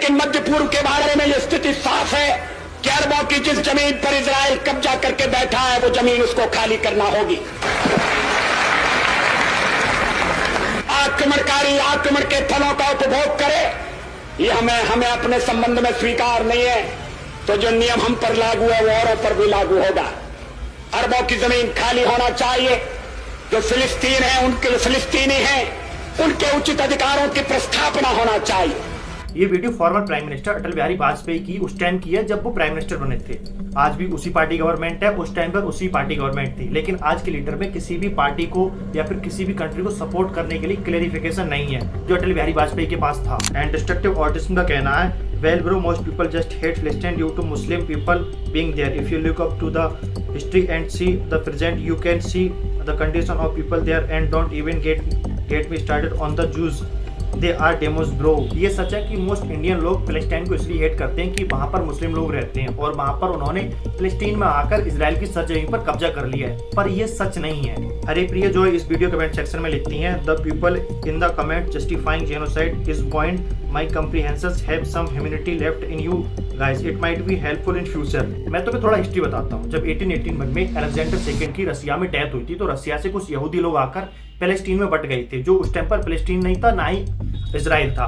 लेकिन मध्य पूर्व के बारे में यह स्थिति साफ है कि अरबों की जिस जमीन पर इजराइल कब्जा करके बैठा है वो जमीन उसको खाली करना होगी। आक्रमणकारी आक्रमण के फलों का उपभोग करे, ये हमें अपने संबंध में स्वीकार नहीं है। तो जो नियम हम पर लागू है वो औरों पर भी लागू होगा। अरबों की जमीन खाली होना चाहिए। जो फिलिस्तीन है, उनके फिलिस्तीनी हैं, उनके उचित अधिकारों की प्रस्थापना होना चाहिए। ये video former prime minister Atal Bihari Vajpayee की उस टाइम की है जब वो प्राइम मिनिस्टर बने थे। आज भी उसी पार्टी गवर्नमेंट है, उस टाइम पर उसी पार्टी गवर्नमेंट थी। लेकिन आज के लीडर में किसी भी पार्टी को या फिर किसी भी कंट्री को सपोर्ट करने के लिए क्लेरिफिकेशन नहीं है जो अटल बिहारी वाजपेयी के पास था। एंड डिस्ट्रक्टिव ऑटिज्म का कहना है, well bro, most people just hate Palestine due to Muslim people being there. If you look up to the history and see the present, you can see the condition of people there, and don't even get me started on the Jews. They are demos bro. ये सच है कि most Indian लोग फिलिस्तीन को इसलिए hate करते हैं कि वहाँ पर मुस्लिम लोग रहते हैं और वहाँ पर उन्होंने फिलिस्तीन में आकर इजराइल की सच जमीन पर कब्जा कर लिया है, पर ये सच नहीं है। हरे प्रिय जो इस वीडियो कमेंट सेक्शन में लिखती हैं, the people in the comment justifying genocide is point my comprehensions have some humanity left in you guys, it might be helpful in future। मैं तुम्हें थोड़ा हिस्ट्री बताता हूँ। जब 1881 में अलेक्जेंडर सेकंड की रसिया में डेथ हुई थी तो रसिया से कुछ यहूदी लोग आकर पैलेस्टीन में बट गए थे, जो उस टाइम पर पैलेस्टीन नहीं था, ना ही इजराइल था।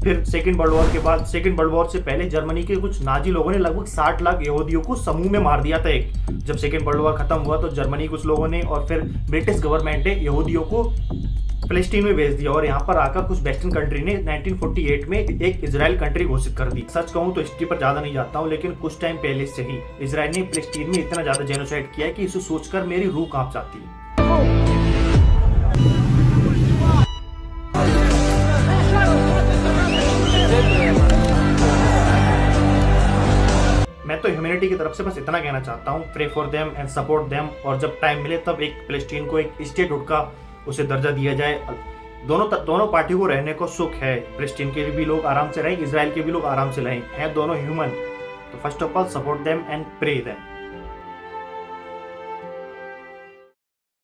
फिर सेकंड वर्ल्ड वॉर के बाद, सेकंड वर्ल्ड वॉर से पहले जर्मनी के कुछ नाजी लोगों ने लगभग 60 लाख यहूदियों को समूह में मार दिया था एक। जब सेकंड वर्ल्ड वॉर खत्म हुआ तो जर्मनी कुछ लोगों ने और फिर ब्रिटिश गवर्नमेंट ने यहूदियों को फिलिस्तीन में भेज दिया और यहाँ पर आकर कुछ वेस्टर्न कंट्री ने 1948 में एक इजराइल कंट्री घोषित कर दी। सच कहूँ तो हिस्ट्री पर ज्यादा नहीं जाता हूँ, लेकिन कुछ टाइम पहले से ही इजराइल ने फिलिस्तीन में इतना ज्यादा जेनोसाइड किया है कि इसे सोचकर मेरी रूह कांप जाती है। मैं तो ह्यूमैनिटी की तरफ से बस इतना कहना चाहता हूँ, pray for them and support them, और जब टाइम मिले तब एक फिलिस्तीन को एक स्टेटहुड का उसे दर्जा दिया जाए। दोनों पार्टी को रहने को सुख है, फिलिस्तीन के भी लोग आराम से रहें, इजराइल के भी लोग आराम से रहें, हैं दोनों ह्यूमन। तो first of all support them and pray them.